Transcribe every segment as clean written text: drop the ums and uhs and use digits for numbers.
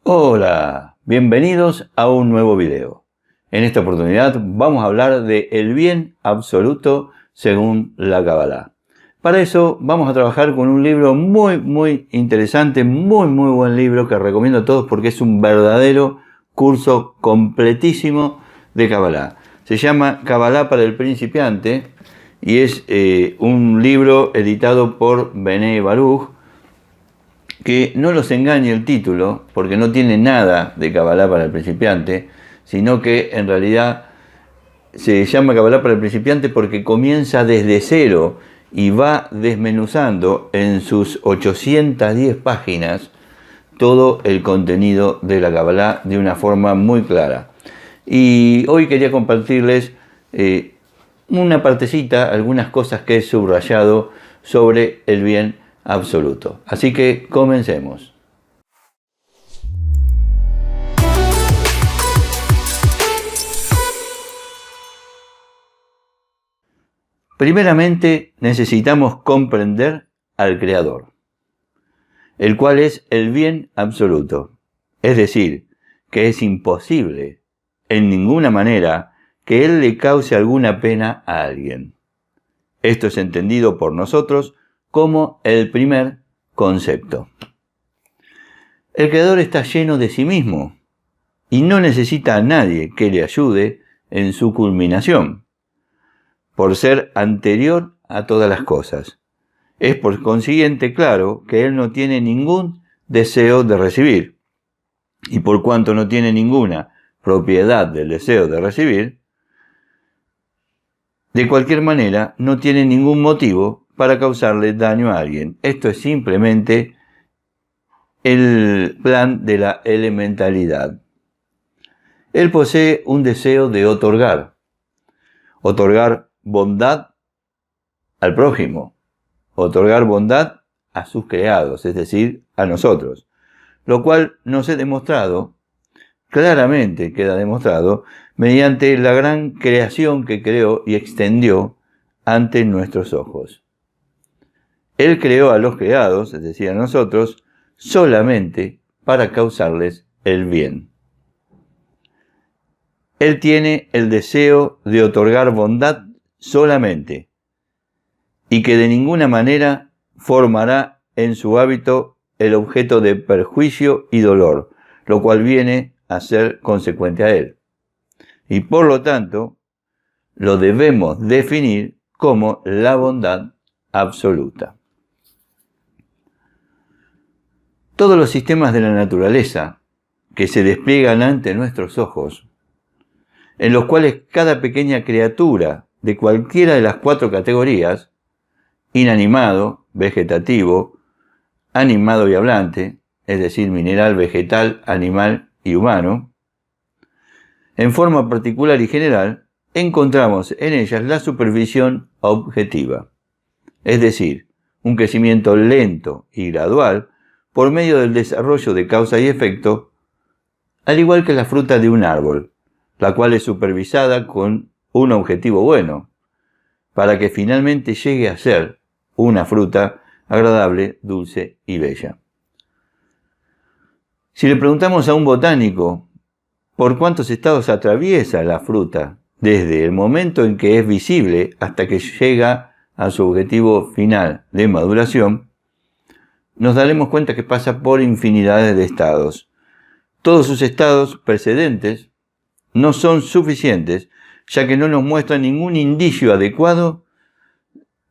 Hola, bienvenidos a un nuevo video. En esta oportunidad vamos a hablar de el bien absoluto según la Kabbalah. Para eso vamos a trabajar con un libro muy interesante, muy buen libro que recomiendo a todos porque es un verdadero curso completísimo de Kabbalah. Se llama Kabbalah para el principiante y es un libro editado por Bnei Baruch. Que no los engañe el título, porque no tiene nada de Kabbalah para el principiante, sino que en realidad se llama Kabbalah para el principiante porque comienza desde cero y va desmenuzando en sus 810 páginas todo el contenido de la Kabbalah de una forma muy clara. Y hoy quería compartirles una partecita, algunas cosas que he subrayado sobre el bien absoluto. Así que comencemos. Primeramente necesitamos comprender al Creador, el cual es el bien absoluto. Es decir, que es imposible en ninguna manera que Él le cause alguna pena a alguien. Esto es entendido por nosotros como el primer concepto. El Creador está lleno de sí mismo y no necesita a nadie que le ayude en su culminación, por ser anterior a todas las cosas. Es por consiguiente claro que Él no tiene ningún deseo de recibir, y por cuanto no tiene ninguna propiedad del deseo de recibir, de cualquier manera no tiene ningún motivo para causarle daño a alguien. Esto es simplemente el plan de la elementalidad. Él posee un deseo de otorgar bondad al prójimo, otorgar bondad a sus creados, es decir, a nosotros, lo cual nos he demostrado, claramente queda demostrado, mediante la gran creación que creó y extendió ante nuestros ojos. Él creó a los creados, es decir, a nosotros, solamente para causarles el bien. Él tiene el deseo de otorgar bondad solamente, y que de ninguna manera formará en su hábito el objeto de perjuicio y dolor, lo cual viene a ser consecuente a él. Y por lo tanto, lo debemos definir como la bondad absoluta. Todos los sistemas de la naturaleza que se despliegan ante nuestros ojos, en los cuales cada pequeña criatura de cualquiera de las 4 categorías, inanimado, vegetativo, animado y hablante, es decir, mineral, vegetal, animal y humano, en forma particular y general, encontramos en ellas la supervisión objetiva, es decir, un crecimiento lento y gradual por medio del desarrollo de causa y efecto, al igual que la fruta de un árbol, la cual es supervisada con un objetivo bueno, para que finalmente llegue a ser una fruta agradable, dulce y bella. Si le preguntamos a un botánico por cuántos estados atraviesa la fruta, desde el momento en que es visible hasta que llega a su objetivo final de maduración, nos daremos cuenta que pasa por infinidades de estados. Todos sus estados precedentes no son suficientes, ya que no nos muestran ningún indicio adecuado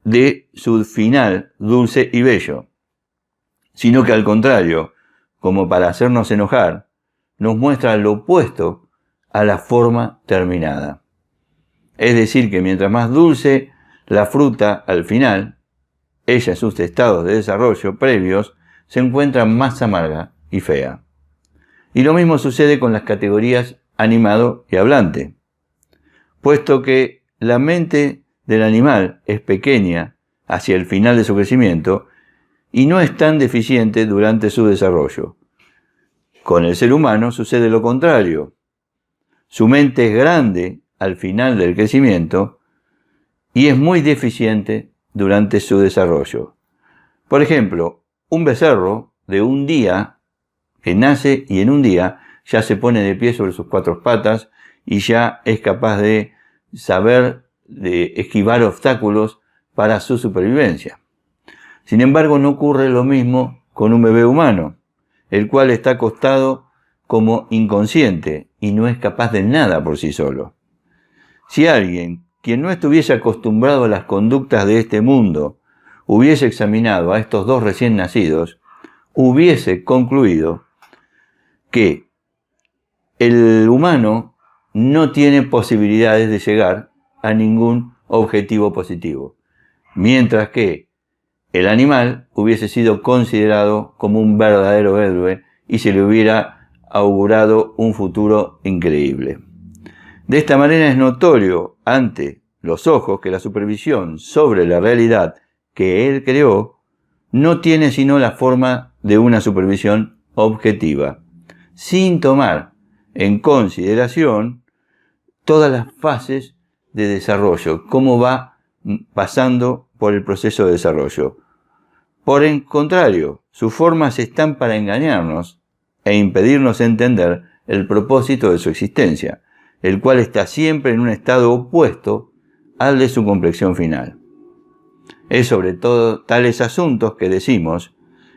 de su final dulce y bello, sino que al contrario, como para hacernos enojar, nos muestra lo opuesto a la forma terminada. Es decir, que mientras más dulce la fruta al final, ella en sus estados de desarrollo previos se encuentra más amarga y fea. Y lo mismo sucede con las categorías animado y hablante, puesto que la mente del animal es pequeña hacia el final de su crecimiento y no es tan deficiente durante su desarrollo. Con el ser humano sucede lo contrario. Su mente es grande al final del crecimiento y es muy deficiente durante su desarrollo. Por ejemplo, un becerro de un día que nace y en un día ya se pone de pie sobre sus 4 patas y ya es capaz de saber de esquivar obstáculos para su supervivencia. Sin embargo, no ocurre lo mismo con un bebé humano, el cual está acostado como inconsciente y no es capaz de nada por sí solo. Si alguien, quien no estuviese acostumbrado a las conductas de este mundo, hubiese examinado a estos 2 recién nacidos, hubiese concluido que el humano no tiene posibilidades de llegar a ningún objetivo positivo, mientras que el animal hubiese sido considerado como un verdadero héroe y se le hubiera augurado un futuro increíble. De esta manera es notorio ante los ojos que la supervisión sobre la realidad que él creó no tiene sino la forma de una supervisión objetiva, sin tomar en consideración todas las fases de desarrollo, cómo va pasando por el proceso de desarrollo. Por el contrario, sus formas están para engañarnos e impedirnos entender el propósito de su existencia, el cual está siempre en un estado opuesto al de su complexión final. Es sobre todo tales asuntos que decimos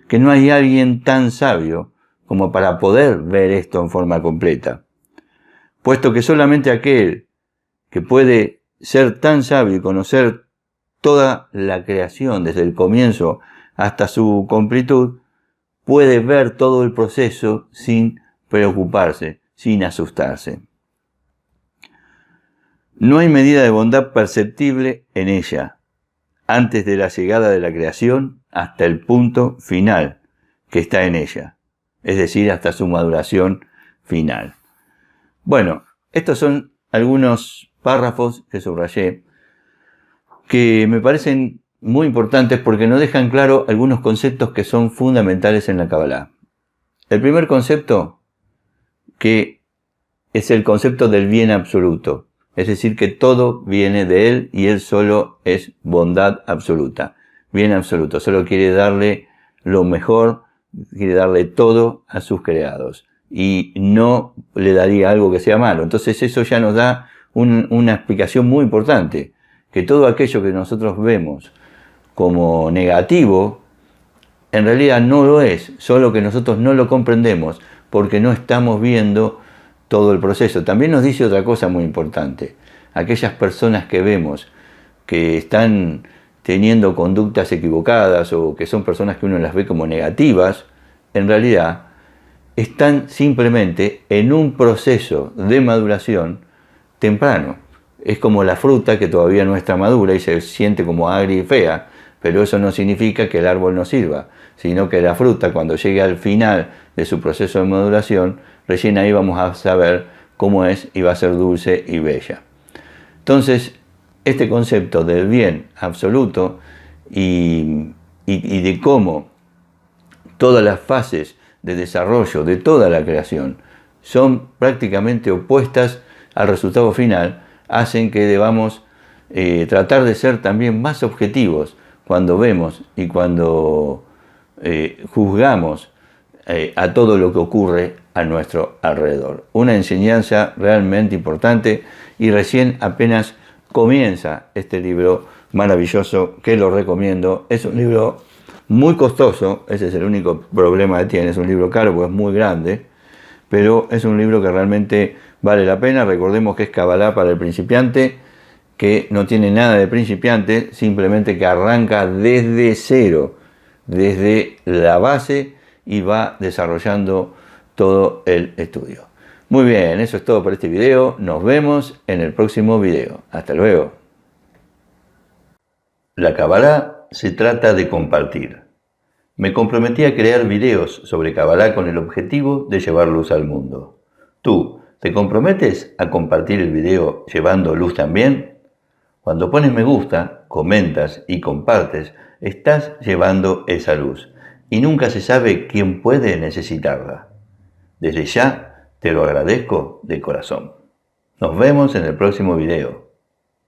que no hay alguien tan sabio como para poder ver esto en forma completa, puesto que solamente aquel que puede ser tan sabio y conocer toda la creación desde el comienzo hasta su completud, puede ver todo el proceso sin preocuparse, sin asustarse. No hay medida de bondad perceptible en ella, antes de la llegada de la creación hasta el punto final que está en ella, es decir, hasta su maduración final. Bueno, estos son algunos párrafos que subrayé, que me parecen muy importantes porque nos dejan claro algunos conceptos que son fundamentales en la Kabbalah. El primer concepto, que es el concepto del bien absoluto, es decir, que todo viene de él y él solo es bondad absoluta, bien absoluto, solo quiere darle lo mejor, quiere darle todo a sus creados y no le daría algo que sea malo. Entonces eso ya nos da una explicación muy importante, que todo aquello que nosotros vemos como negativo, en realidad no lo es, solo que nosotros no lo comprendemos porque no estamos viendo todo el proceso. También nos dice otra cosa muy importante. Aquellas personas que vemos que están teniendo conductas equivocadas o que son personas que uno las ve como negativas, en realidad están simplemente en un proceso de maduración temprano. Es como la fruta que todavía no está madura y se siente como agria y fea, pero eso no significa que el árbol no sirva, sino que la fruta, cuando llegue al final de su proceso de maduración, recién ahí vamos a saber cómo es y va a ser dulce y bella. Entonces, este concepto del bien absoluto y de cómo todas las fases de desarrollo de toda la creación son prácticamente opuestas al resultado final, hacen que debamos tratar de ser también más objetivos cuando vemos y cuando juzgamos a todo lo que ocurre a nuestro alrededor. Una enseñanza realmente importante y recién apenas comienza este libro maravilloso que lo recomiendo. Es un libro muy costoso, ese es el único problema que tiene, es un libro caro porque es muy grande, pero es un libro que realmente vale la pena. Recordemos que es Kabbalah para el principiante, que no tiene nada de principiante, simplemente que arranca desde cero, desde la base y va desarrollando todo el estudio. Muy bien, eso es todo por este video. Nos vemos en el próximo video. Hasta luego. La Kabbalah se trata de compartir. Me comprometí a crear videos sobre Kabbalah con el objetivo de llevar luz al mundo. ¿Tú te comprometes a compartir el video llevando luz también? Cuando pones me gusta, comentas y compartes, estás llevando esa luz. Y nunca se sabe quién puede necesitarla. Desde ya te lo agradezco de corazón. Nos vemos en el próximo video.